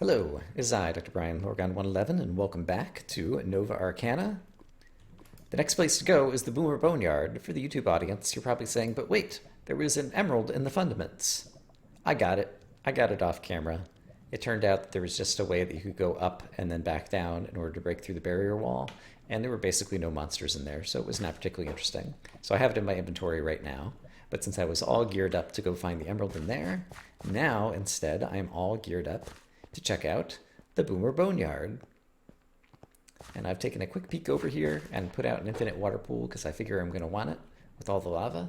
Hello, it is I, Dr. Brian Lorgon111, and welcome back to Nova Arcana. The next place to go is the Boomer Boneyard. For the YouTube audience, you're probably saying, but wait, there was an emerald in the fundaments. I got it. I got it off camera. It turned out that there was just a way that you could go up and then back down in order to break through the barrier wall, and there were basically no monsters in there, so it was not particularly interesting. So I have it in my inventory right now, but since I was all geared up to go find the emerald in there, now instead I'm all geared up to check out the Boomer Boneyard. And I've taken a quick peek over here and put out an infinite water pool because I figure I'm going to want it with all the lava.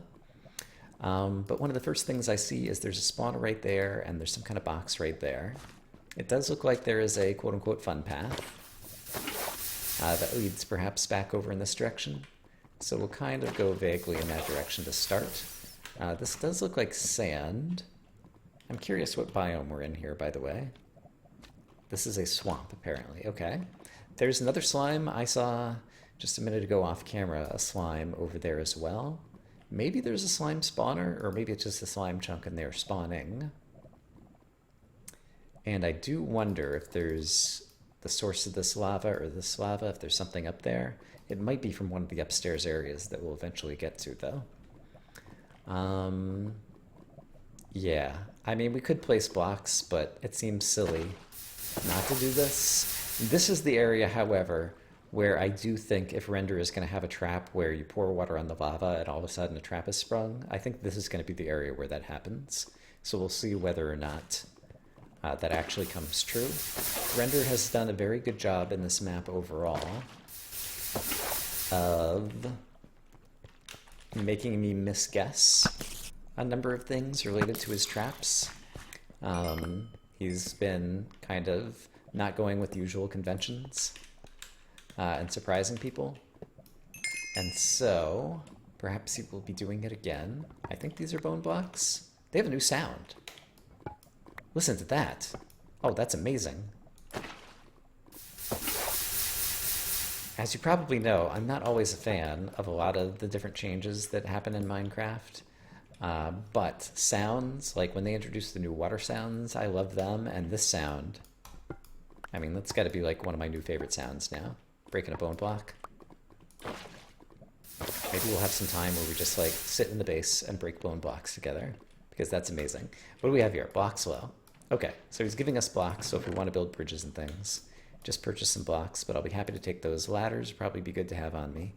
But one of the first things I see is there's a spawner right there and there's some kind of box right there. It does look like there is a quote-unquote fun path that leads perhaps back over in this direction. So we'll kind of go vaguely in that direction to start. This does look like sand. I'm curious what biome we're in here, by the way. This is a swamp, apparently. Okay. There's another slime. I saw just a minute ago off camera a slime over there as well. Maybe there's a slime spawner, or maybe it's just a slime chunk and they're spawning. And I do wonder if there's the source of this lava or this lava, if there's something up there. It might be from one of the upstairs areas that we'll eventually get to, though. Yeah. I mean, we could place blocks, but it seems silly not to do this. This is the area, however, where I do think if Render is going to have a trap where you pour water on the lava and all of a sudden a trap is sprung, I think this is going to be the area where that happens. So we'll see whether or not that actually comes true. Render has done a very good job in this map overall of making me misguess a number of things related to his traps. He's been kind of not going with usual conventions and surprising people. And so, perhaps he will be doing it again. I think these are bone blocks. They have a new sound. Listen to that. Oh, that's amazing. As you probably know, I'm not always a fan of a lot of the different changes that happen in Minecraft. But sounds, like when they introduced the new water sounds, I love them, and this sound, I mean, that's got to be like one of my new favorite sounds now. Breaking a bone block. Maybe we'll have some time where we just like sit in the base and break bone blocks together, because that's amazing. What do we have here? Block slow. Okay, so he's giving us blocks, so if we want to build bridges and things, just purchase some blocks, but I'll be happy to take those. Ladders would probably be good to have on me.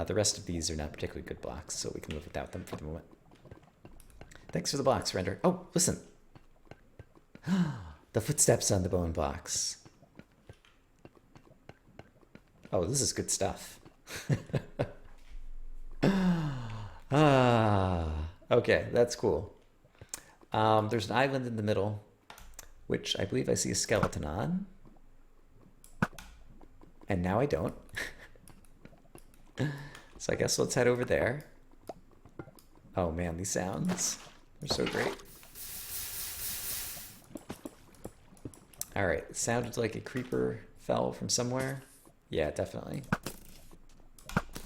The rest of these are not particularly good blocks, so we can live without them for the moment. Thanks for the blocks, Render. Oh, listen. The footsteps on the bone blocks. Oh, this is good stuff. Okay, that's cool. There's an island in the middle, which I believe I see a skeleton on. And now I don't. So I guess let's head over there. Oh man, these sounds are so great. Alright, it sounded like a creeper fell from somewhere. Yeah, definitely.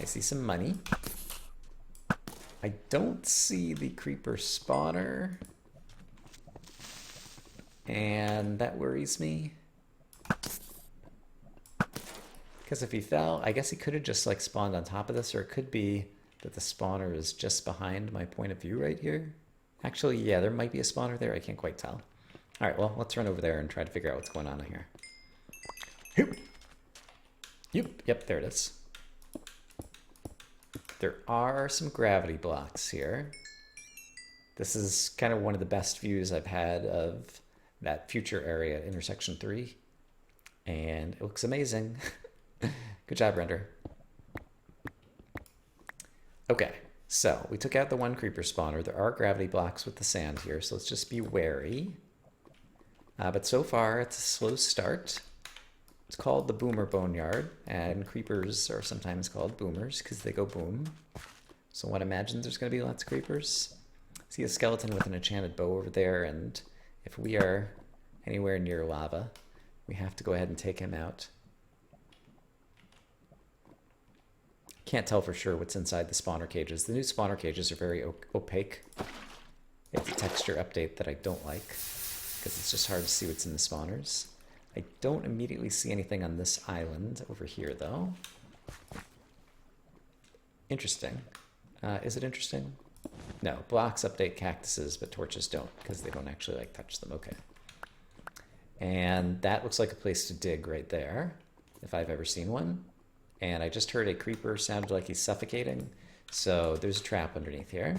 I see some money. I don't see the creeper spawner. And that worries me. Because if he fell, I guess he could have just like spawned on top of this, or it could be that the spawner is just behind my point of view right here. Actually, yeah, there might be a spawner there. I can't quite tell. All right, well, let's run over there and try to figure out what's going on here. Yep, there it is. There are some gravity blocks here. This is kind of one of the best views I've had of that future area at intersection 3. And it looks amazing. Good job, Render. Okay, so we took out the one creeper spawner. There are gravity blocks with the sand here, so let's just be wary. But so far, it's a slow start. It's called the Boomer Boneyard, and creepers are sometimes called boomers because they go boom. So one imagines there's going to be lots of creepers. See a skeleton with an enchanted bow over there, and if we are anywhere near lava, we have to go ahead and take him out. Can't tell for sure what's inside the spawner cages. The new spawner cages are very opaque. It's a texture update that I don't like. because it's just hard to see what's in the spawners. I don't immediately see anything on this island over here, though. Interesting. Is it interesting? No, blocks update cactuses, but torches don't, because they don't actually like touch them. Okay. And that looks like a place to dig right there, if I've ever seen one. And I just heard a creeper sounded like he's suffocating, so there's a trap underneath here.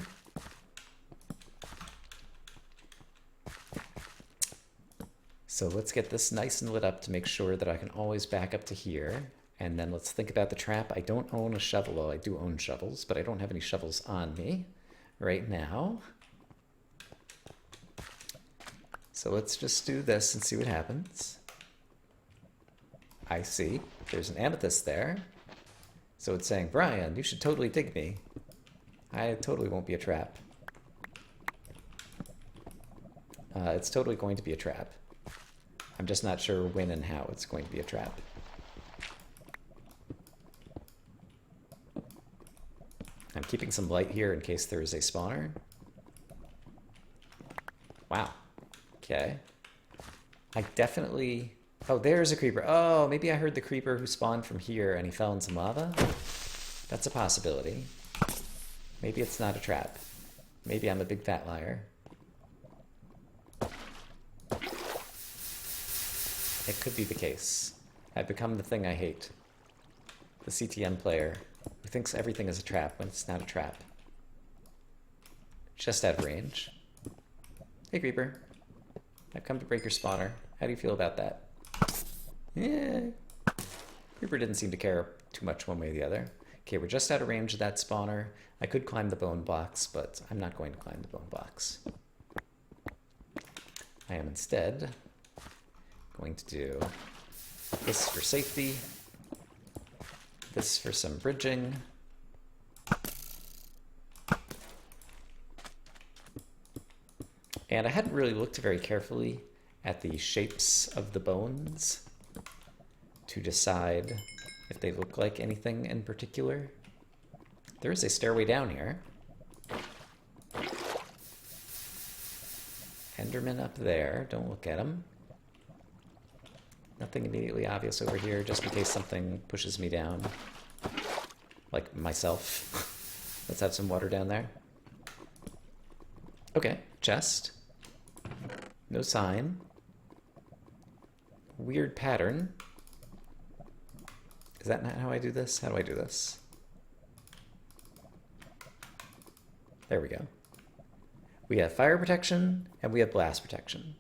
So let's get this nice and lit up to make sure that I can always back up to here. And then let's think about the trap. I don't own a shovel. Well, I do own shovels, but I don't have any shovels on me right now. So let's just do this and see what happens. I see. There's an amethyst there. So it's saying, Brian, you should totally dig me. I totally won't be a trap. It's totally going to be a trap. I'm just not sure when and how it's going to be a trap. I'm keeping some light here in case there is a spawner. Wow. Okay. I definitely... Oh, there's a creeper. Oh, maybe I heard the creeper who spawned from here and he fell in some lava? That's a possibility. Maybe it's not a trap. Maybe I'm a big fat liar. It could be the case. I've become the thing I hate. The CTM player who thinks everything is a trap when it's not a trap. Just out of range. Hey, creeper. I've come to break your spawner. How do you feel about that? Yeah. Creeper didn't seem to care too much one way or the other. Okay, we're just out of range of that spawner. I could climb the bone blocks, but I'm not going to climb the bone blocks. I am instead going to do this for safety, this for some bridging, and I hadn't really looked very carefully at the shapes of the bones to decide if they look like anything in particular. There is a stairway down here. Enderman up there, don't look at him. Nothing immediately obvious over here, just in case something pushes me down. Like myself. Let's have some water down there. Okay, chest. No sign. Weird pattern. Is that not how I do this? How do I do this? There we go. We have fire protection and we have blast protection.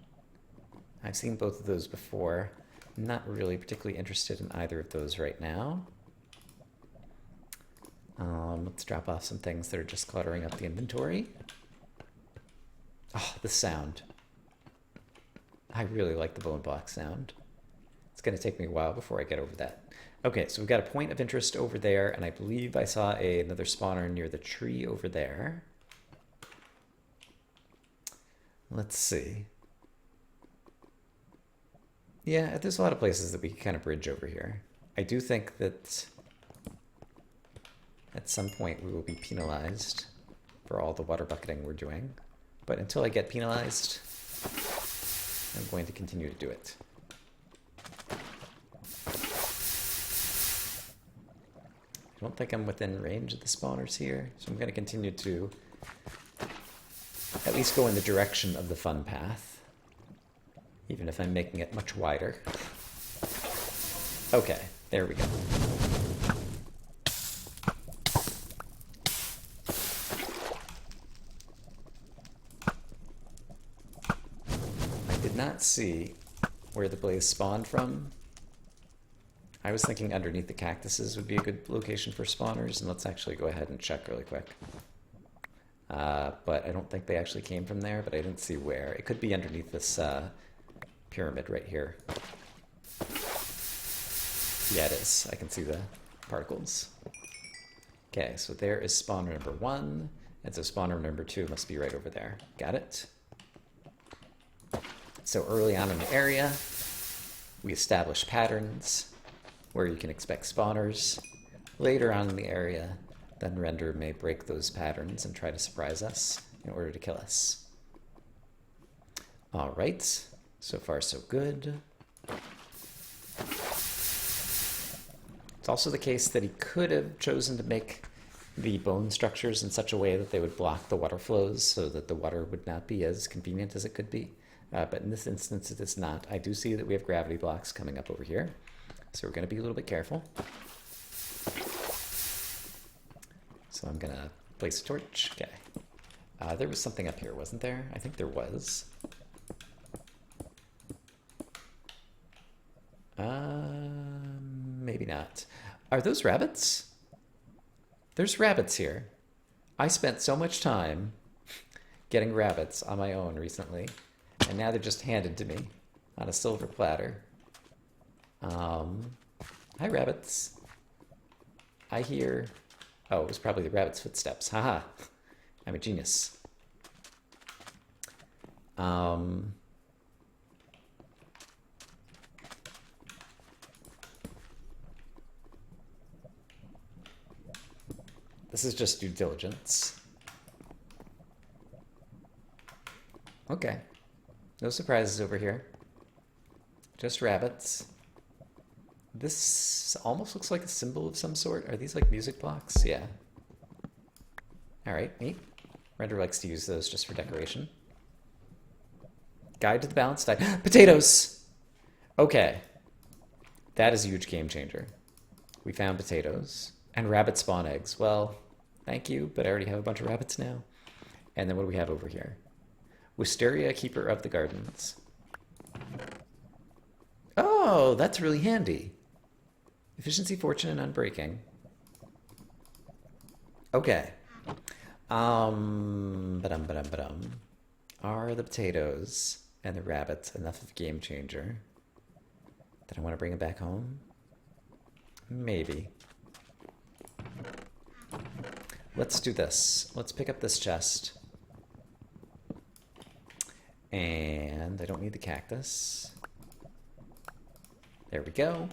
I've seen both of those before. Not really particularly interested in either of those right now. Let's drop off some things that are just cluttering up the inventory. Oh, the sound. I really like the bone block sound. It's going to take me a while before I get over that. Okay, so we've got a point of interest over there, and I believe I saw another spawner near the tree over there. Let's see. Yeah, there's a lot of places that we can kind of bridge over here. I do think that at some point we will be penalized for all the water bucketing we're doing. But until I get penalized, I'm going to continue to do it. I don't think I'm within range of the spawners here, so I'm going to continue to at least go in the direction of the fun path. Even if I'm making it much wider. Okay, there we go. I did not see where the blaze spawned from. I was thinking underneath the cactuses would be a good location for spawners, and let's actually go ahead and check really quick. But I don't think they actually came from there, but I didn't see where. It could be underneath this pyramid right here. Yeah, it is. I can see the particles. Okay, so there is spawner number 1, and so spawner number 2 must be right over there. Got it? So early on in the area, we establish patterns where you can expect spawners. Later on in the area, then Render may break those patterns and try to surprise us in order to kill us. All right, so far so good. It's also the case that he could have chosen to make the bone structures in such a way that they would block the water flows so that the water would not be as convenient as it could be. But in this instance, it is not. I do see that we have gravity blocks coming up over here, so we're going to be a little bit careful. So I'm going to place a torch. Okay. There was something up here, wasn't there? I think there was. Maybe not. Are those rabbits? There's rabbits here. I spent so much time getting rabbits on my own recently, and now they're just handed to me on a silver platter. Hi, rabbits. I hear... Oh, it was probably the rabbit's footsteps. Haha. I'm a genius. This is just due diligence. Okay. No surprises over here. Just rabbits. This almost looks like a symbol of some sort. Are these like music blocks? Yeah. Alright, neat. Render likes to use those just for decoration. Guide to the balanced diet. Potatoes! Okay. That is a huge game changer. We found potatoes. And rabbit spawn eggs. Well, thank you, but I already have a bunch of rabbits now. And then what do we have over here? Wisteria, Keeper of the Gardens. Oh, that's really handy. Efficiency, Fortune, and Unbreaking. Okay. Ba-dum. Are the potatoes and the rabbits enough of a game changer that I want to bring them back home? Maybe. Let's do this. Let's pick up this chest. And I don't need the cactus. There we go.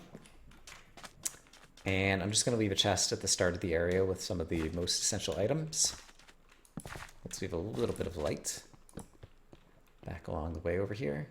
And I'm just going to leave a chest at the start of the area with some of the most essential items. Let's leave a little bit of light back along the way over here.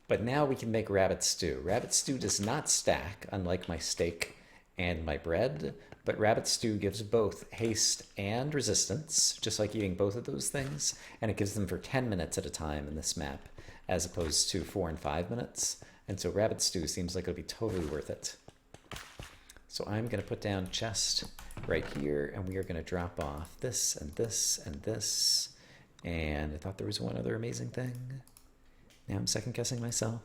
But now we can make rabbit stew. Rabbit stew does not stack, unlike my steak and my bread, but rabbit stew gives both haste and resistance, just like eating both of those things, and it gives them for 10 minutes at a time in this map, as opposed to 4 and 5 minutes. And so rabbit stew seems like it'll be totally worth it. So I'm going to put down chest right here, and we are going to drop off this and this and this. And I thought there was one other amazing thing. Now I'm second guessing myself.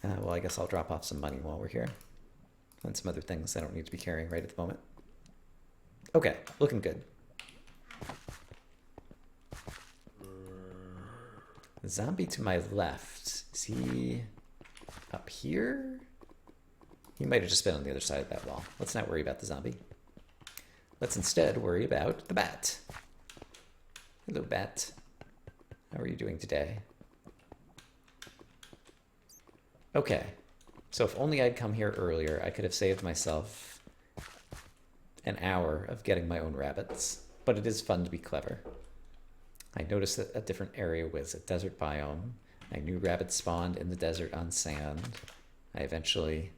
Well, I guess I'll drop off some money while we're here. And some other things I don't need to be carrying right at the moment. Okay, looking good. The zombie to my left, is he up here? He might have just been on the other side of that wall. Let's not worry about the zombie. Let's instead worry about the bat. Hello, bat. How are you doing today? Okay, so if only I'd come here earlier, I could have saved myself an hour of getting my own rabbits. But it is fun to be clever. I noticed that a different area was a desert biome. I knew rabbits spawned in the desert on sand. I eventually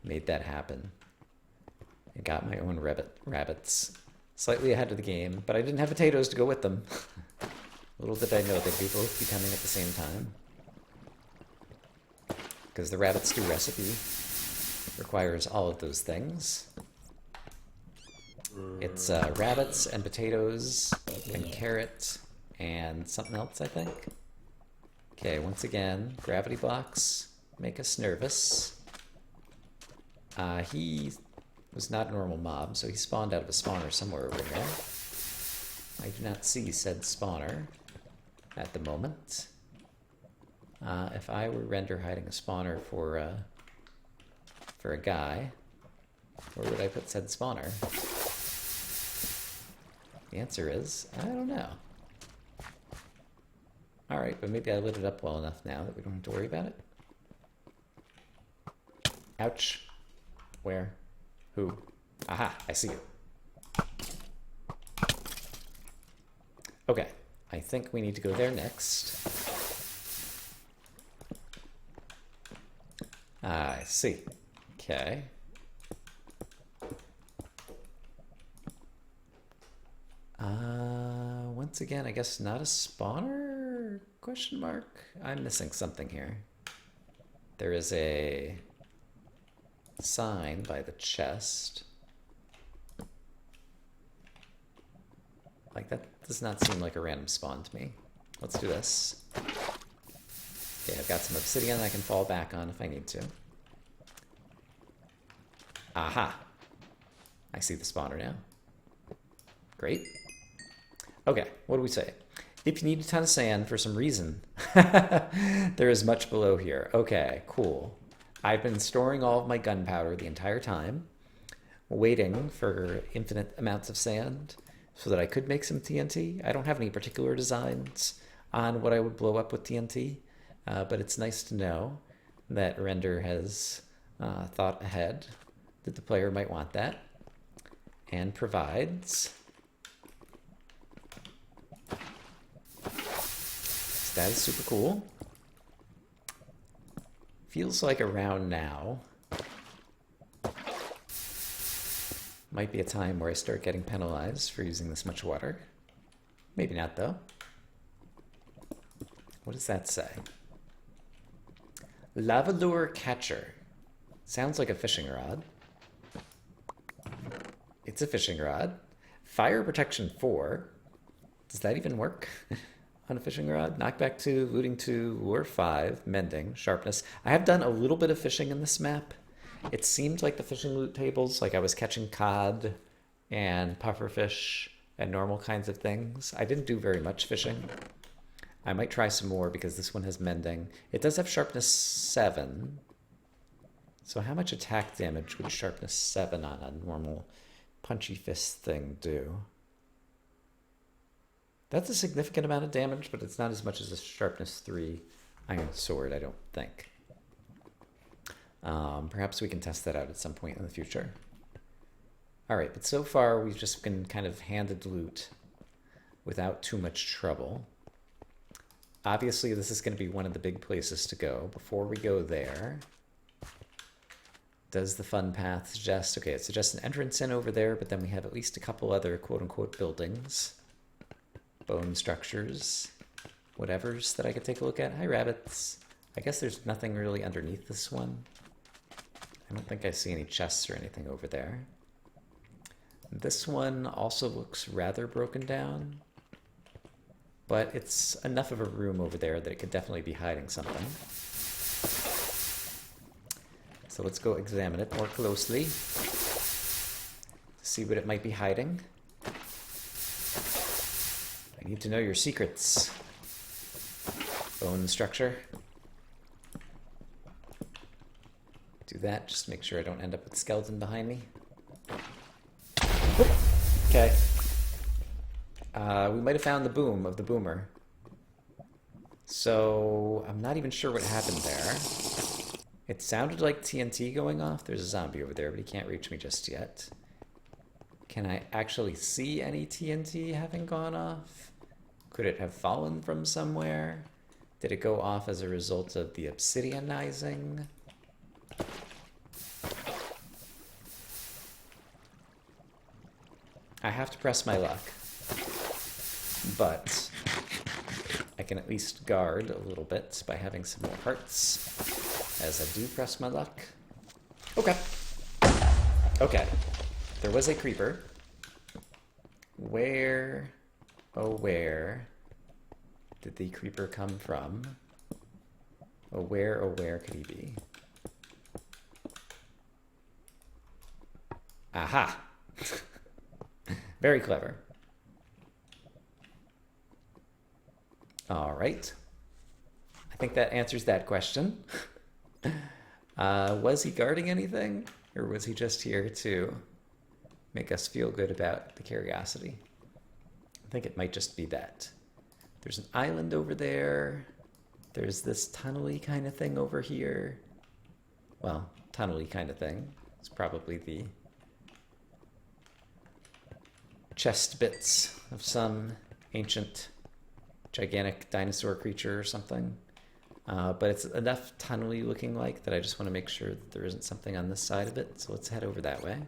made that happen. I got my own rabbits. Slightly ahead of the game, but I didn't have potatoes to go with them. Little did I know they'd be both be coming at the same time. Because the rabbit stew recipe requires all of those things. It's rabbits and potatoes and carrot and something else, I think. Okay, once again, gravity blocks make us nervous. He was not a normal mob, so he spawned out of a spawner somewhere over here. I do not see said spawner at the moment. If I were render hiding a spawner for a guy, where would I put said spawner? The answer is, I don't know. Alright, but maybe I lit it up well enough now that we don't have to worry about it. Ouch. Where? Who? Aha, I see you. Okay, I think we need to go there next. I see. Okay. Once again, I guess not a spawner? Question mark? I'm missing something here. There is a sign by the chest. Like, that does not seem like a random spawn to me. Let's do this. Okay, I've got some obsidian I can fall back on if I need to. Aha! I see the spawner now. Great. Okay, what do we say? If you need a ton of sand for some reason, there is much below here. Okay, cool. I've been storing all of my gunpowder the entire time, waiting for infinite amounts of sand so that I could make some TNT. I don't have any particular designs on what I would blow up with TNT, but it's nice to know that Render has thought ahead, that the player might want that, and provides. So that is super cool. Feels like around now might be a time where I start getting penalized for using this much water. Maybe not, though. What does that say? Lava lure catcher. Sounds like a fishing rod. It's a fishing rod. Fire protection 4. Does that even work on a fishing rod? Knockback 2, looting 2, lure 5, mending, sharpness. I have done a little bit of fishing in this map. It seemed like the fishing loot tables, like I was catching cod and pufferfish and normal kinds of things. I didn't do very much fishing. I might try some more because this one has mending. It does have sharpness 7. So how much attack damage would sharpness 7 on a normal punchy fist thing do? That's a significant amount of damage, but it's not as much as a sharpness 3 iron sword, I don't think. Perhaps we can test that out at some point in the future. All right, but so far we've just been kind of handed loot without too much trouble. Obviously, this is going to be one of the big places to go. Before we go there, does the fun path suggest, okay, it suggests an entrance in over there, but then we have at least a couple other quote-unquote buildings, bone structures, whatevers that I could take a look at. Hi, rabbits. I guess there's nothing really underneath this one. I don't think I see any chests or anything over there. This one also looks rather broken down, but it's enough of a room over there that it could definitely be hiding something. So let's go examine it more closely, see what it might be hiding. I need to know your secrets. Bone structure. Do that, just to make sure I don't end up with a skeleton behind me. Okay. We might have found the boom of the boomer. So I'm not even sure what happened there. It sounded like TNT going off. There's a zombie over there, but he can't reach me just yet. Can I actually see any TNT having gone off? Could it have fallen from somewhere? Did it go off as a result of the obsidianizing? I have to press my luck, but I can at least guard a little bit by having some more hearts as I do press my luck. Okay. Okay. There was a creeper. Where, oh where did the creeper come from? Oh where could he be? Aha! Very clever. All right. I think that answers that question. Was he guarding anything? Or was he just here to make us feel good about the curiosity? I think it might just be that. There's an island over there. There's this tunnel-y kind of thing over here. Well, tunnel-y kind of thing. It's probably the chest bits of some ancient gigantic dinosaur creature or something. But it's enough tunnely looking like that I just want to make sure that there isn't something on this side of it. So let's head over that way.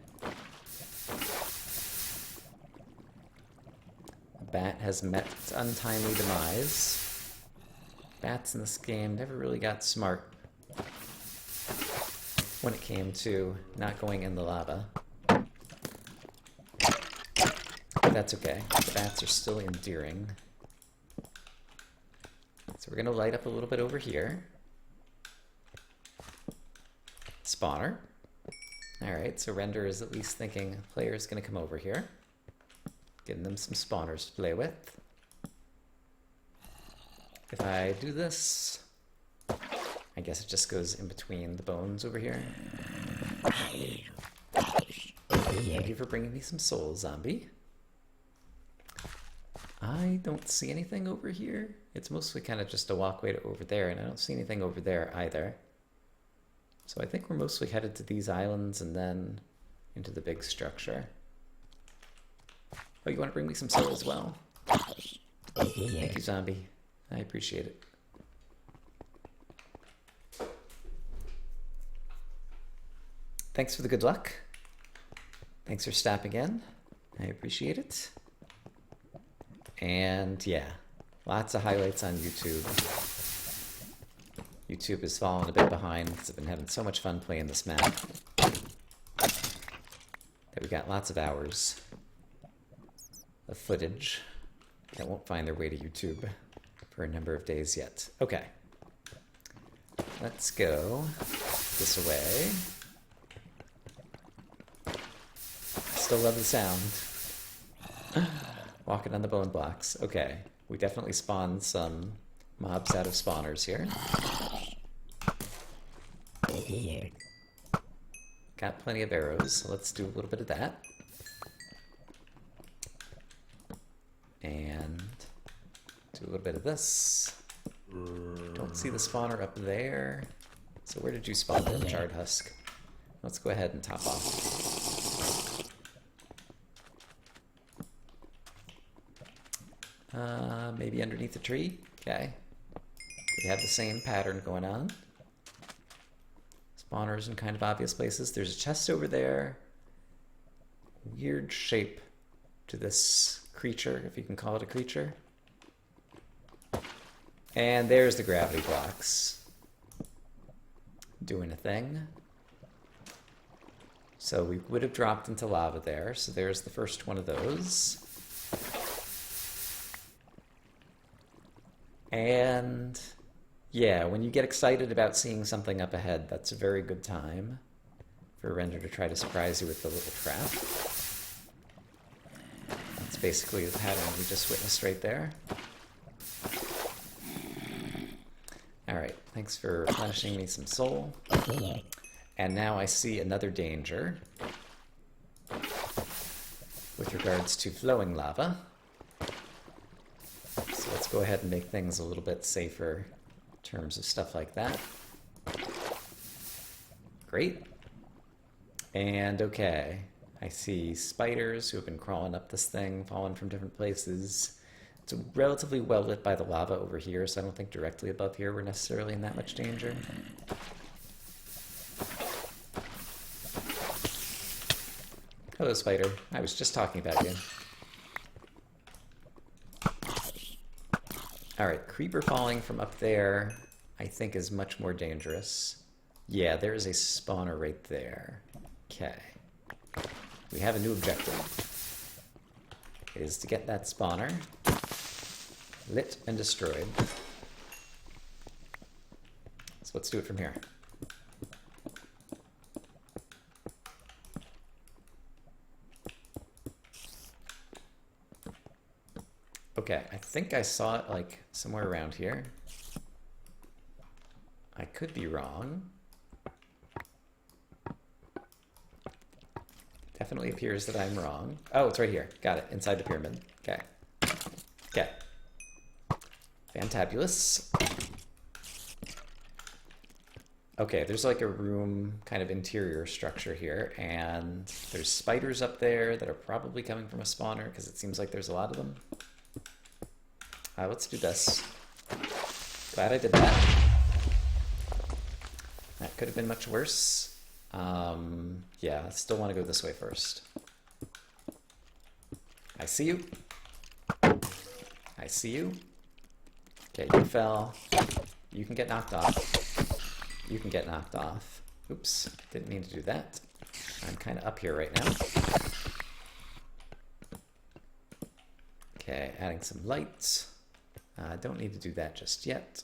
A bat has met its untimely demise. Bats in this game never really got smart when it came to not going in the lava. But that's okay. The bats are still endearing. So we're going to light up a little bit over here. Spawner. Alright, so Render is at least thinking the player is going to come over here. Getting them some spawners to play with. If I do this, I guess it just goes in between the bones over here. Thank you for bringing me some souls, zombie. I don't see anything over here. It's mostly kind of just a walkway to over there, and I don't see anything over there either. So I think we're mostly headed to these islands and then into the big structure. Oh, you want to bring me some soul as well? Thank you, zombie. I appreciate it. Thanks for the good luck. Thanks for stopping in. I appreciate it. And yeah, lots of highlights on YouTube. YouTube has fallen a bit behind because I've been having so much fun playing this map that we got lots of hours of footage that won't find their way to YouTube for a number of days yet. Okay, let's go this way. Still love the sound. Walking on the bone blocks. Okay, we definitely spawned some mobs out of spawners here. Got plenty of arrows, so let's do a little bit of that. And do a little bit of this. Don't see the spawner up there. So where did you spawn from, Charred Husk? Let's go ahead and top off. Maybe underneath a tree? Okay. We have the same pattern going on. Spawners in kind of obvious places. There's a chest over there. Weird shape to this creature, if you can call it a creature. And there's the gravity blocks. Doing a thing. So we would have dropped into lava there. So there's the first one of those. And yeah, when you get excited about seeing something up ahead, that's a very good time for Render to try to surprise you with the little trap. That's basically the pattern we just witnessed right there. Alright, thanks for replenishing me some soul. And now I see another danger with regards to flowing lava. So let's go ahead and make things a little bit safer in terms of stuff like that. Great. And okay, I see spiders who have been crawling up this thing, falling from different places. It's relatively well lit by the lava over here, so I don't think directly above here we're necessarily in that much danger. Hello, spider. I was just talking about you. Alright, creeper falling from up there, I think is much more dangerous. Yeah, there is a spawner right there. Okay. We have a new objective. It is to get that spawner lit and destroyed. So let's do it from here. Okay, I think I saw it like somewhere around here. I could be wrong. Definitely appears that I'm wrong. Oh, it's right here. Got it. Inside the pyramid. Okay. Okay. Fantabulous. Okay, there's like a room kind of interior structure here, and there's spiders up there that are probably coming from a spawner because it seems like there's a lot of them. Let's do this. Glad I did that. That could have been much worse. Yeah, I still want to go this way first. I see you. I see you. Okay, you fell. You can get knocked off. You can get knocked off. Oops, didn't mean to do that. I'm kind of up here right now. Okay, adding some lights. Don't need to do that just yet.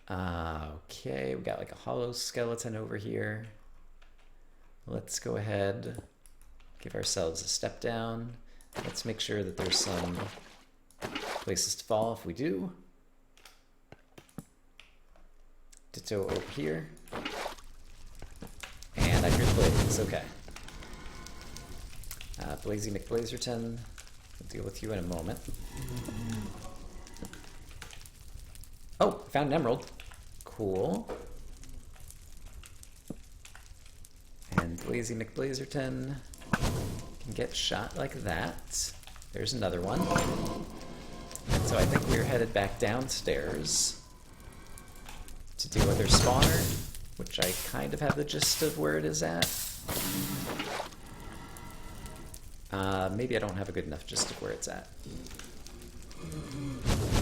Okay, we got like a hollow skeleton over here. Let's go ahead, give ourselves a step down. Let's make sure that there's some places to fall if we do. Ditto over here. And I hear the blaze, okay. Blazy McBlazerton, we'll deal with you in a moment. Oh, found an emerald. Cool. And Blazy McBlazerton can get shot like that. There's another one. And so I think we're headed back downstairs to deal with their spawner, which I kind of have the gist of where it is at. Maybe I don't have a good enough gist of where it's at.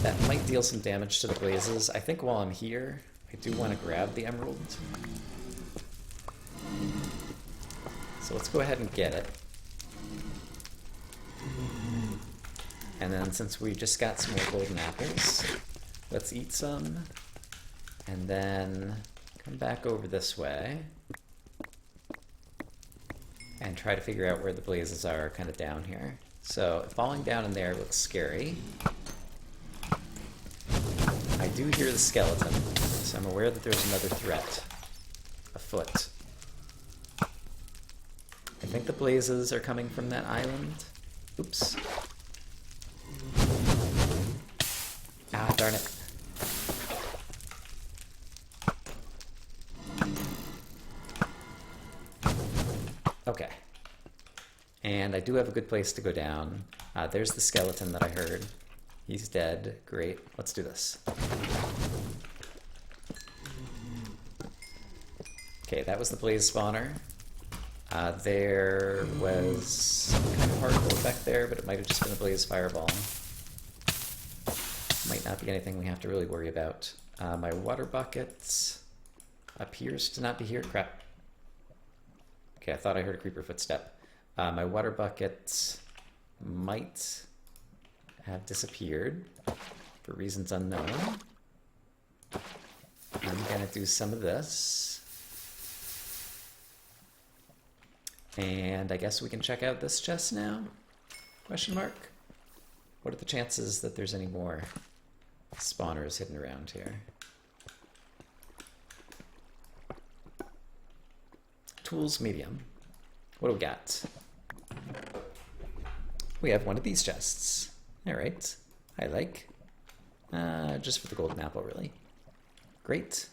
That might deal some damage to the blazes. I think while I'm here, I do want to grab the emerald. So let's go ahead and get it. And then since we just got some more golden apples, let's eat some. And then come back over this way. And try to figure out where the blazes are kind of down here. So falling down in there looks scary. I do hear the skeleton, so I'm aware that there's another threat afoot. I think the blazes are coming from that island. Oops. Ah, darn it. Okay. And I do have a good place to go down. There's the skeleton that I heard. He's dead. Great. Let's do this. Okay, that was the blaze spawner. There was some kind of particle effect there, but it might have just been a blaze fireball. Might not be anything we have to really worry about. My water bucket appears to not be here. Crap. Okay, I thought I heard a creeper footstep. My water bucket might have disappeared for reasons unknown. I'm gonna do some of this. And I guess we can check out this chest now? Question mark? What are the chances that there's any more spawners hidden around here? Tools, medium. What do we got? We have one of these chests. Alright. I like. Just for the golden apple, really. Great.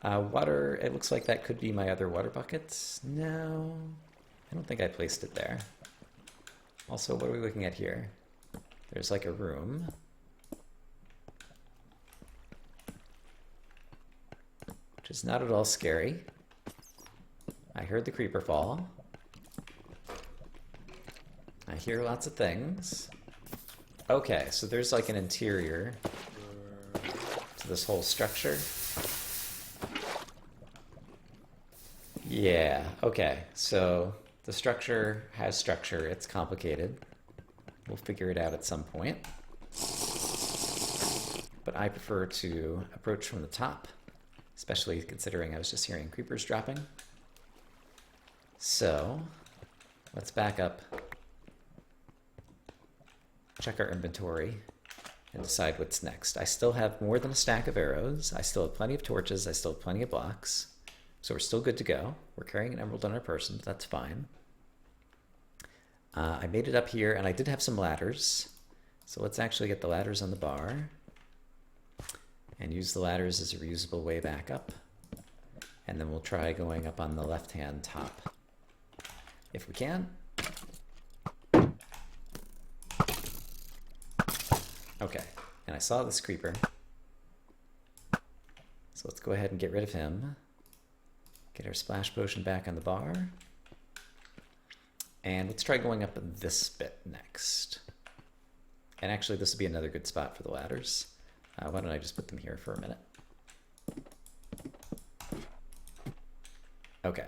Water, it looks like that could be my other water bucket. No, I don't think I placed it there. Also, what are we looking at here? There's like a room. Which is not at all scary. I heard the creeper fall. I hear lots of things. Okay, so there's like an interior to this whole structure. Yeah, okay, so the structure has structure. It's complicated. We'll figure it out at some point. But I prefer to approach from the top, especially considering I was just hearing creepers dropping. So, let's back up, check our inventory, and decide what's next. I still have more than a stack of arrows. I still have plenty of torches. I still have plenty of blocks. So we're still good to go. We're carrying an emerald on our person, but that's fine. I made it up here, and I did have some ladders. So let's actually get the ladders on the bar and use the ladders as a reusable way back up. And then we'll try going up on the left-hand top, if we can. Okay, and I saw this creeper. So let's go ahead and get rid of him. Get our splash potion back on the bar. And let's try going up this bit next. And actually, this would be another good spot for the ladders. Why don't I just put them here for a minute? Okay.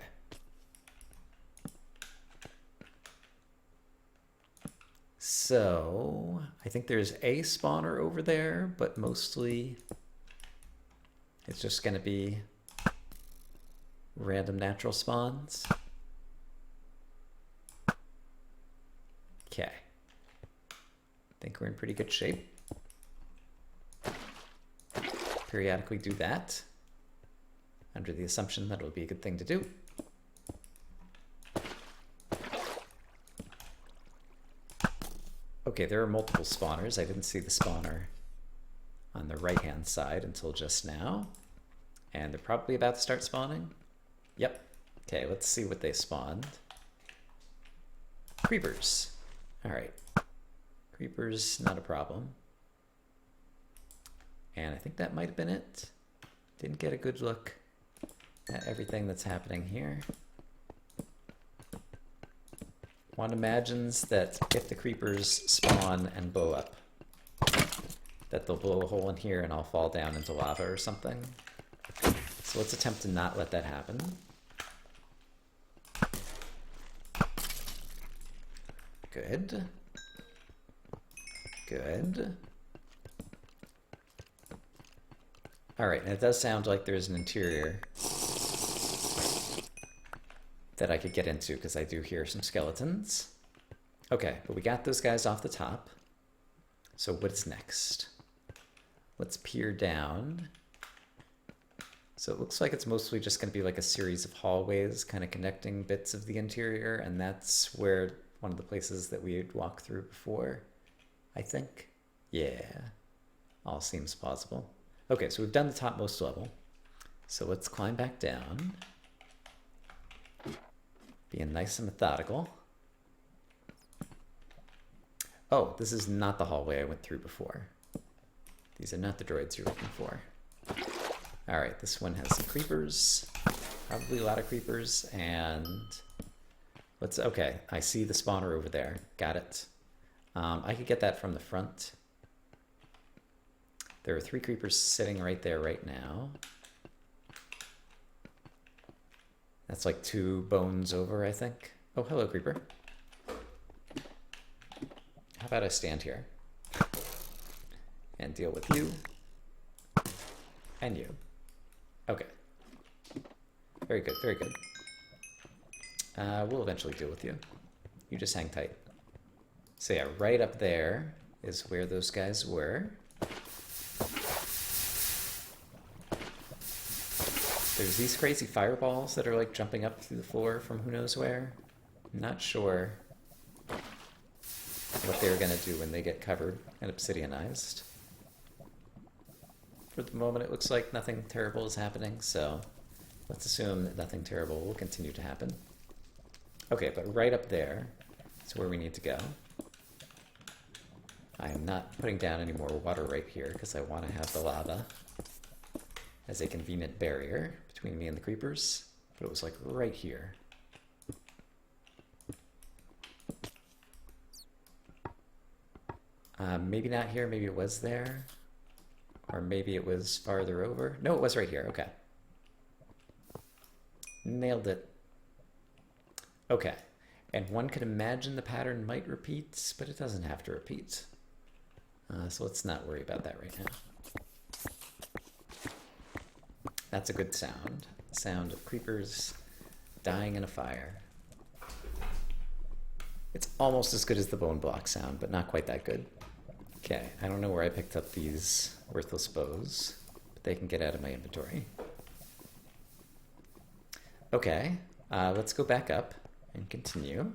So, I think there's a spawner over there, but mostly it's just going to be random natural spawns. Okay. I think we're in pretty good shape. Periodically do that, under the assumption that it'll be a good thing to do. Okay, there are multiple spawners. I didn't see the spawner on the right-hand side until just now. And they're probably about to start spawning. Yep. Okay, let's see what they spawned. Creepers. All right. Creepers, not a problem. And I think that might have been it. Didn't get a good look at everything that's happening here. One imagines that if the creepers spawn and blow up, that they'll blow a hole in here and I'll fall down into lava or something. So let's attempt to not let that happen. Good. Good. Alright, and it does sound like there's an interior that I could get into because I do hear some skeletons. Okay, but we got those guys off the top. So what's next? Let's peer down. So it looks like it's mostly just going to be like a series of hallways kind of connecting bits of the interior, and that's where one of the places that we had walked through before, I think. Yeah, all seems plausible. Okay, so we've done the topmost level. So let's climb back down. Being nice and methodical. Oh, this is not the hallway I went through before. These are not the droids you're looking for. All right, this one has some creepers. Probably a lot of creepers, and let's, okay, I see the spawner over there. Got it. I could get that from the front. There are 3 creepers sitting right there right now. That's like 2 bones over, I think. Oh, hello, creeper. How about I stand here and deal with you and you. Okay. Very good, very good. We'll eventually deal with you. You just hang tight. So yeah, right up there is where those guys were. There's these crazy fireballs that are like jumping up through the floor from who knows where. I'm not sure what they're going to do when they get covered and obsidianized. For the moment, it looks like nothing terrible is happening, so let's assume that nothing terrible will continue to happen. Okay, but right up there is where we need to go. I am not putting down any more water right here because I want to have the lava as a convenient barrier between me and the creepers, but it was like right here. Maybe not here, maybe it was there, or maybe it was farther over. No, it was right here, okay. Nailed it. Okay, and one could imagine the pattern might repeat, but it doesn't have to repeat. So let's not worry about that right now. That's a good sound. Sound of creepers dying in a fire. It's almost as good as the bone block sound, but not quite that good. Okay, I don't know where I picked up these worthless bows, but they can get out of my inventory. Okay, let's go back up and continue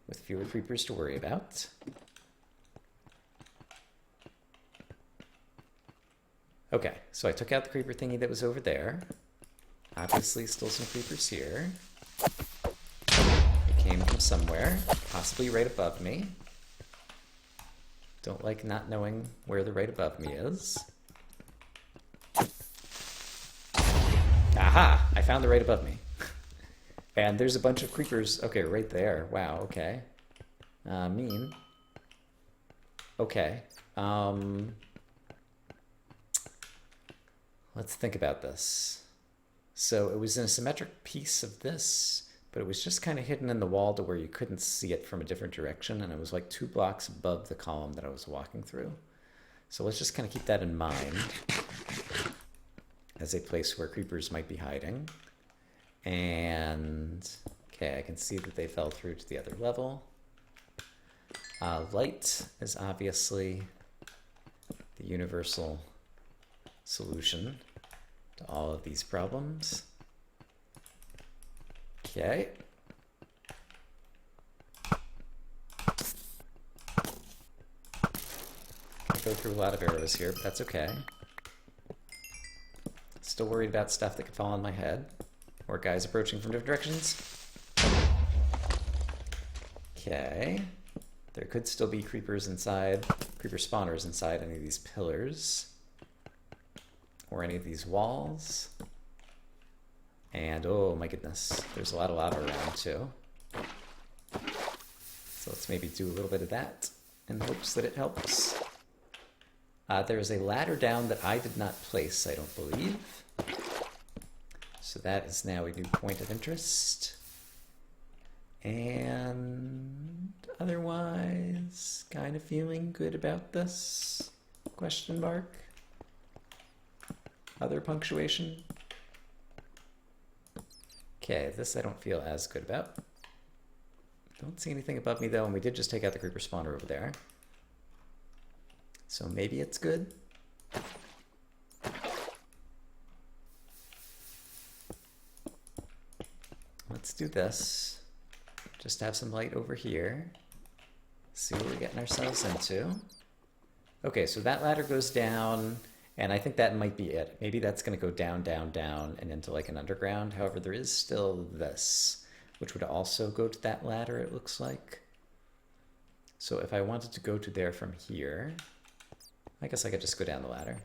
with fewer creepers to worry about. Okay, so I took out the creeper thingy that was over there. Obviously still some creepers here. It came from somewhere, possibly right above me. Don't like not knowing where the right above me is. Aha! I found the right above me. And there's a bunch of creepers. Okay, right there. Wow, okay. Mean. Okay. Let's think about this. So it was in a symmetric piece of this, but it was just kind of hidden in the wall to where you couldn't see it from a different direction, and it was like 2 blocks above the column that I was walking through. So let's just kind of keep that in mind as a place where creepers might be hiding. And, okay, I can see that they fell through to the other level. Light is obviously the universal solution to all of these problems. Okay. Gonna go through a lot of arrows here, but that's okay. Still worried about stuff that could fall on my head, or guys approaching from different directions. Okay. There could still be creepers inside, creeper spawners inside any of these pillars, or any of these walls. And oh my goodness, there's a lot of lava around too. So let's maybe do a little bit of that in hopes that it helps. There is a ladder down that I did not place, I don't believe. So that is now a new point of interest. And otherwise, kind of feeling good about this? Question mark. Other punctuation. Okay, this I don't feel as good about. Don't see anything above me though, and we did just take out the creeper spawner over there. So maybe it's good. Let's do this. Just have some light over here. See what we're getting ourselves into. Okay, so that ladder goes down, and I think that might be it. Maybe that's going to go down, down, down, and into like an underground. However, there is still this, which would also go to that ladder, it looks like. So if I wanted to go to there from here, I guess I could just go down the ladder.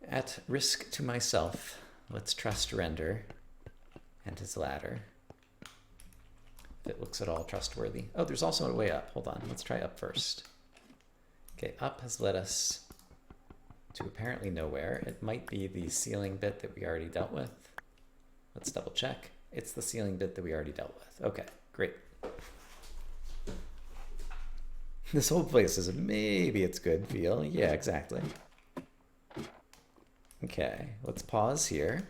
At risk to myself, let's trust Render and his ladder. If it looks at all trustworthy. Oh, there's also a way up. Hold on, let's try up first. Okay, up has led us to apparently nowhere. It might be the ceiling bit that we already dealt with. Let's double check. It's the ceiling bit that we already dealt with. Okay, great. This whole place is a maybe it's good feel. Yeah, exactly. Okay, let's pause here.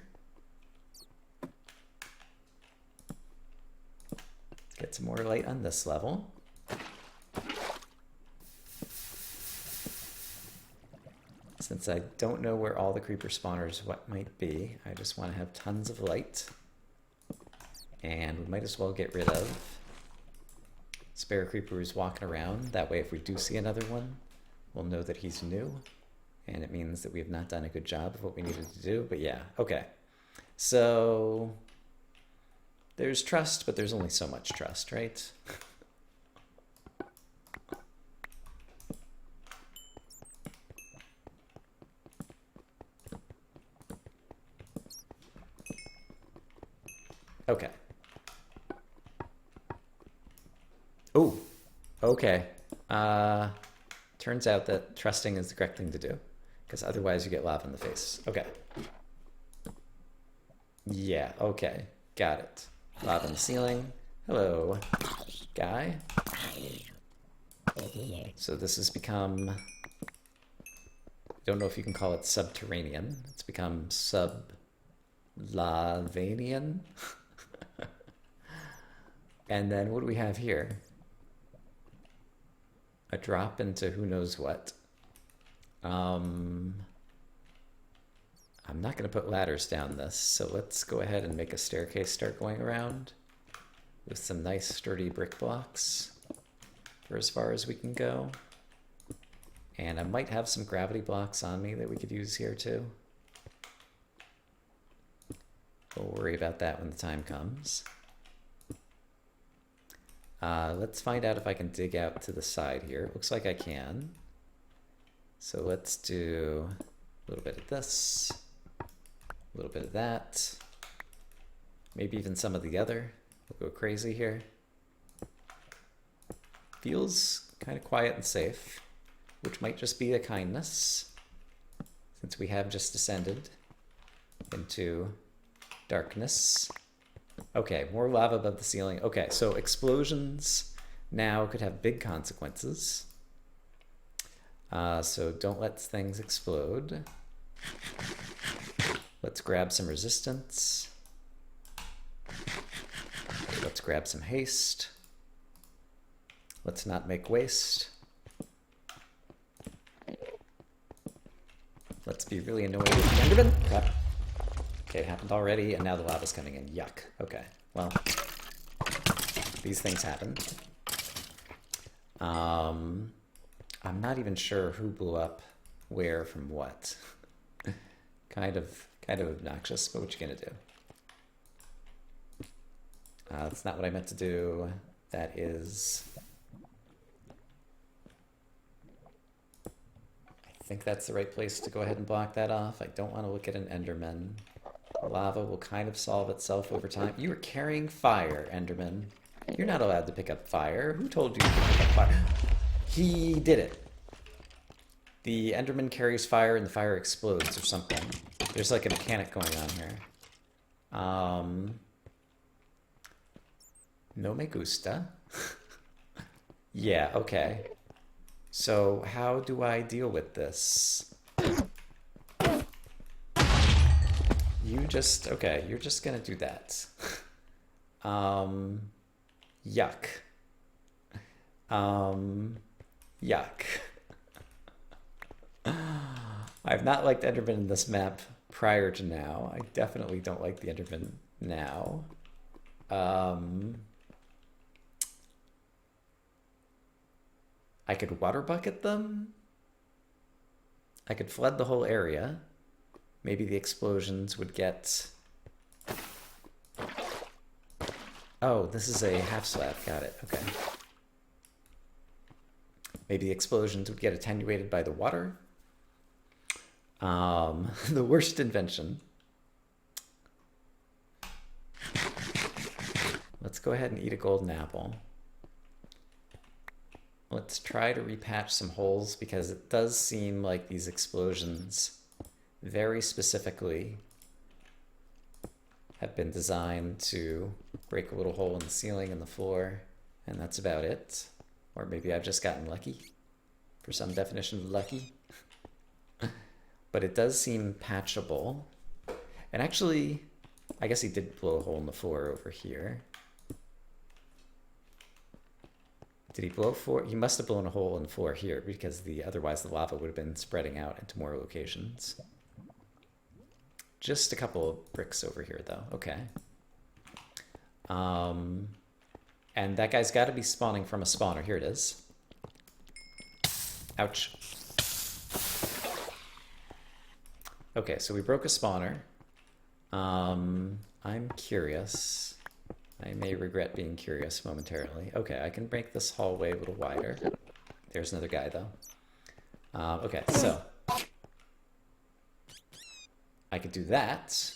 Let's get some more light on this level. Since I don't know where all the creeper spawners what might be, I just want to have tons of light. And we might as well get rid of spare creeper who's walking around. That way if we do see another one, we'll know that he's new. And it means that we have not done a good job of what we needed to do. But yeah, okay. So there's trust, but there's only so much trust, right? Okay. Oh, okay. Turns out that trusting is the correct thing to do, because otherwise you get lava in the face. Okay. Yeah, okay. Got it. Lava in the ceiling. Hello, guy. So this has become... I don't know if you can call it subterranean. It's become sublavanian. And then what do we have here? A drop into who knows what. I'm not going to put ladders down this, so let's go ahead and make a staircase start going around with some nice sturdy brick blocks for as far as we can go. And I might have some gravity blocks on me that we could use here too. We'll worry about that when the time comes. Let's find out if I can dig out to the side here. Looks like I can. So let's do a little bit of this, a little bit of that, maybe even some of the other. We'll go crazy here. Feels kind of quiet and safe, which might just be a kindness, since we have just descended into darkness. Okay, more lava above the ceiling. Okay, so explosions now could have big consequences. So don't let things explode. Let's grab some resistance. Let's grab some haste. Let's not make waste. Let's be really annoyed with the Enderman. Crap. Okay, it happened already, and now the lava's coming in. Yuck. Okay, well, these things happen. I'm not even sure who blew up where from what. kind of obnoxious, but what you gonna do? That's not what I meant to do. That is... I think that's the right place to go ahead and block that off. I don't want to look at an Enderman. Lava will kind of solve itself over time. You are carrying fire, Enderman. You're not allowed to pick up fire. Who told you to pick up fire? He did it. The Enderman carries fire and the fire explodes or something. There's like a mechanic going on here. No me gusta. Yeah, okay. So how do I deal with this? Okay, you're just gonna do that. Yuck. Yuck. I've not liked Enderman in this map prior to now. I definitely don't like the Enderman now. I could water bucket them. I could flood the whole area. Maybe the explosions would get... Oh, this is a half slab. Got it. Okay. Maybe the explosions would get attenuated by the water. The worst invention. Let's go ahead and eat a golden apple. Let's try to repatch some holes, because it does seem like these explosions very specifically have been designed to break a little hole in the ceiling and the floor, and that's about it. Or maybe I've just gotten lucky, for some definition of lucky. But it does seem patchable. And actually, I guess he did blow a hole in the floor over here. Did he blow for? He must have blown a hole in the floor here, because otherwise the lava would have been spreading out into more locations. Just a couple of bricks over here, though. Okay. And that guy's got to be spawning from a spawner. Here it is. Ouch. Okay, so we broke a spawner. I'm curious. I may regret being curious momentarily. Okay, I can make this hallway a little wider. There's another guy, though. Okay, so I could do that,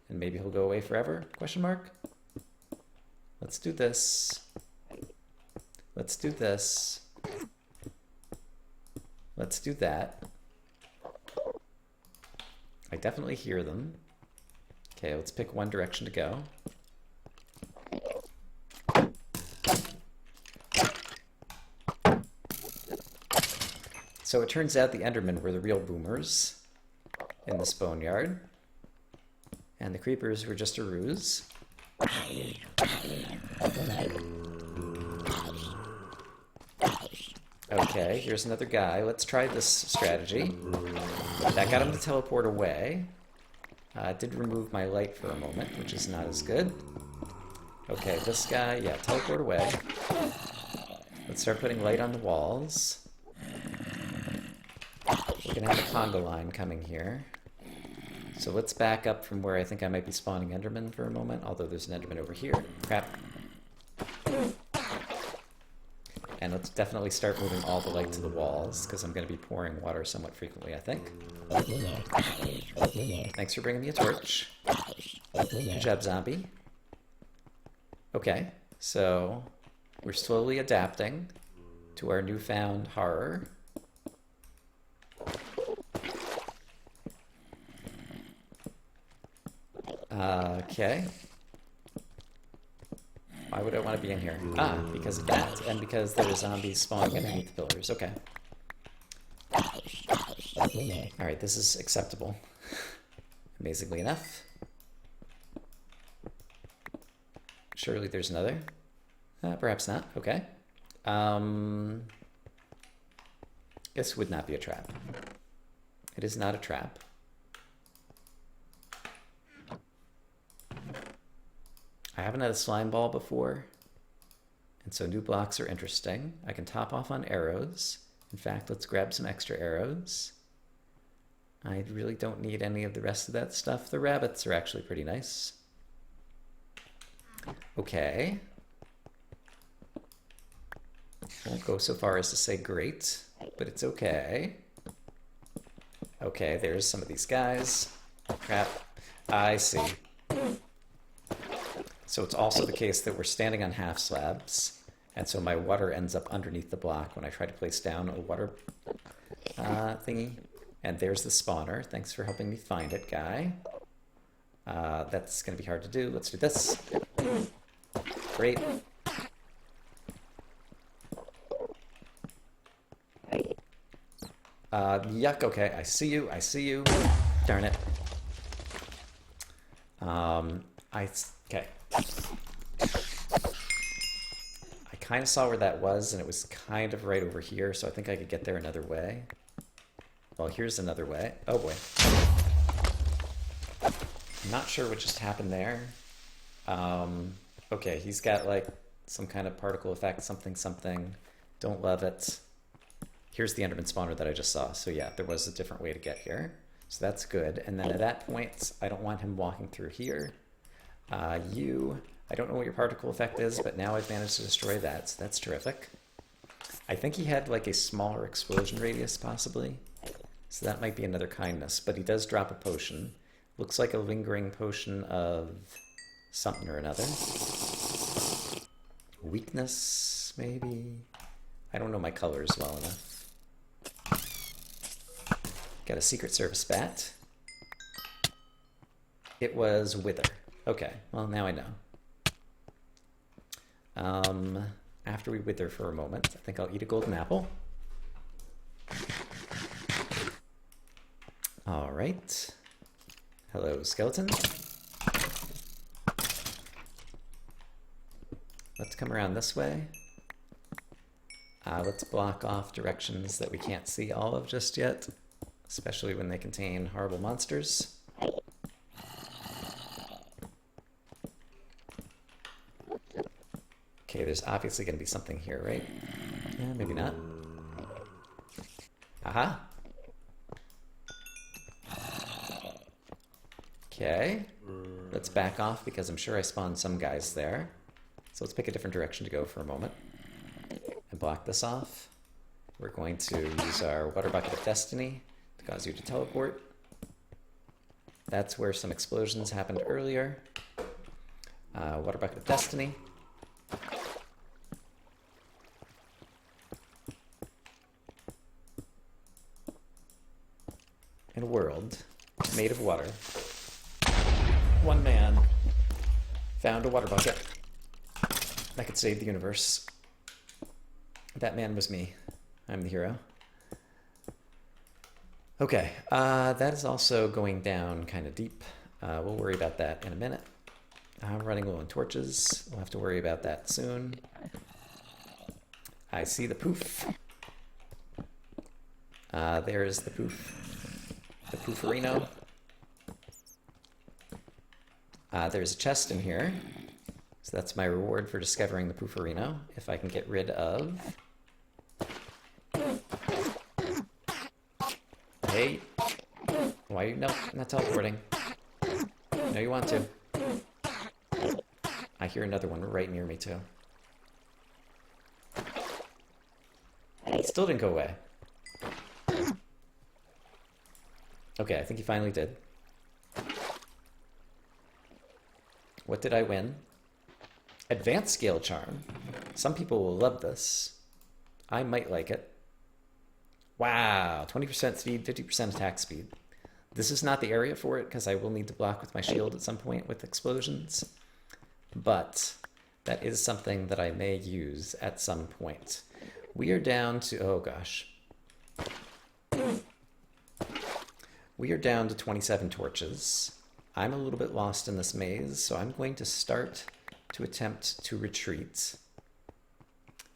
and maybe he'll go away forever? Question mark. Let's do this. Let's do this. Let's do that. I definitely hear them. Okay, let's pick one direction to go. So it turns out the Endermen were the real boomers in this boneyard, and the creepers were just a ruse. Okay, here's another guy. Let's try this strategy. That got him to teleport away. It did remove my light for a moment, which is not as good. Okay, this guy, yeah, teleport away. Let's start putting light on the walls. We're gonna have a conga line coming here. So let's back up from where I think I might be spawning Enderman for a moment, although there's an Enderman over here. Crap. And let's definitely start moving all the light to the walls, because I'm going to be pouring water somewhat frequently, I think. Thanks for bringing me a torch. Good job, zombie. Okay, so we're slowly adapting to our newfound horror. Okay. Why would I want to be in here? Ah, because of that, and because there are zombies spawning underneath the pillars. Okay. Alright, this is acceptable. Amazingly enough. Surely there's another. Perhaps not. Okay. This would not be a trap. It is not a trap. I haven't had a slime ball before, and so new blocks are interesting. I can top off on arrows. In fact, let's grab some extra arrows. I really don't need any of the rest of that stuff. The rabbits are actually pretty nice. Okay. Won't go so far as to say great, but it's okay. Okay, there's some of these guys. Crap. I see. So it's also the case that we're standing on half slabs, and so my water ends up underneath the block when I try to place down a water thingy. And there's the spawner. Thanks for helping me find it, guy. That's going to be hard to do. Let's do this. Great. Yuck, okay, I see you, I see you. Darn it. Okay. I kind of saw where that was, and it was kind of right over here, so I think I could get there another way. Well, here's another way. Oh boy. I'm not sure what just happened there. Okay, he's got like some kind of particle effect, something. Don't love it. Here's the Enderman spawner that I just saw. So yeah, there was a different way to get here. So that's good. And then at that point, I don't want him walking through here. I don't know what your particle effect is, but now I've managed to destroy that, so that's terrific. I think he had like a smaller explosion radius, possibly. So that might be another kindness, but he does drop a potion. Looks like a lingering potion of something or another. Weakness, maybe? I don't know my colors well enough. Got a Secret Service bat. It was Wither. Okay, well now I know. After we wither for a moment, I think I'll eat a golden apple. All right. Hello, skeleton. Let's come around this way. Let's block off directions that we can't see all of just yet, especially when they contain horrible monsters. Okay, there's obviously going to be something here, right? Yeah, maybe not. Aha! Okay, let's back off because I'm sure I spawned some guys there. So let's pick a different direction to go for a moment and block this off. We're going to use our Water Bucket of Destiny to cause you to teleport. That's where some explosions happened earlier. Water Bucket of Destiny. In a world made of water, one man found a water bucket that could save the universe. That man was me. I'm the hero. Okay, that is also going down kind of deep. We'll worry about that in a minute. I'm running low on torches. We'll have to worry about that soon. I see the poof. There is the poof. The pooferino. There's a chest in here. So that's my reward for discovering the pooferino. If I can get rid of... Hey! Why are you... No, I'm not teleporting. No, you want to. I hear another one right near me, too. Still didn't go away. Okay, I think he finally did. What did I win? Advanced Scale Charm. Some people will love this. I might like it. Wow, 20% speed, 50% attack speed. This is not the area for it because I will need to block with my shield at some point with explosions. But that is something that I may use at some point. We are down to, oh gosh. We are down to 27 torches. I'm a little bit lost in this maze, so I'm going to start to attempt to retreat.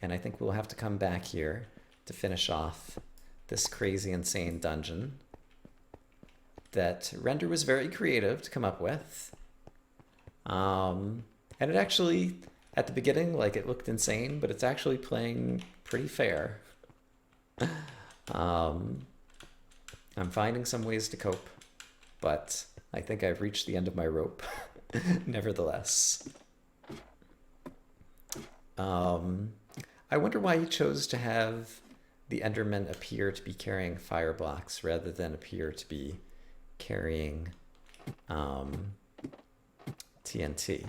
And I think we'll have to come back here to finish off this crazy, insane dungeon that Render was very creative to come up with. And it actually, at the beginning, like, it looked insane, but it's actually playing pretty fair. I'm finding some ways to cope, but I think I've reached the end of my rope, nevertheless. I wonder why you chose to have the Endermen appear to be carrying fire blocks rather than appear to be carrying TNT.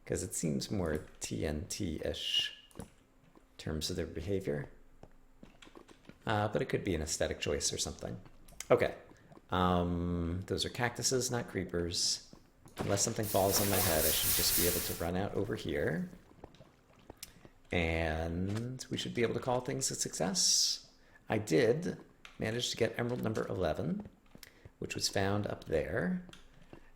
Because it seems more TNT-ish in terms of their behavior. But it could be an aesthetic choice or something. Okay. Those are cactuses, not creepers. Unless something falls on my head, I should just be able to run out over here. And we should be able to call things a success. I did manage to get emerald number 11, which was found up there.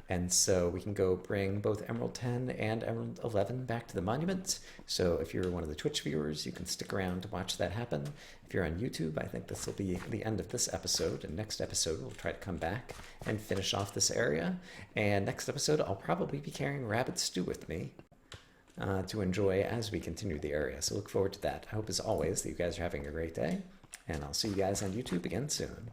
And so we can go bring both Emerald 10 and Emerald 11 back to the monument. So if you're one of the Twitch viewers, you can stick around to watch that happen. If you're on YouTube, I think this will be the end of this episode. And next episode, we'll try to come back and finish off this area. And next episode, I'll probably be carrying rabbit stew with me to enjoy as we continue the area. So look forward to that. I hope, as always, that you guys are having a great day. And I'll see you guys on YouTube again soon.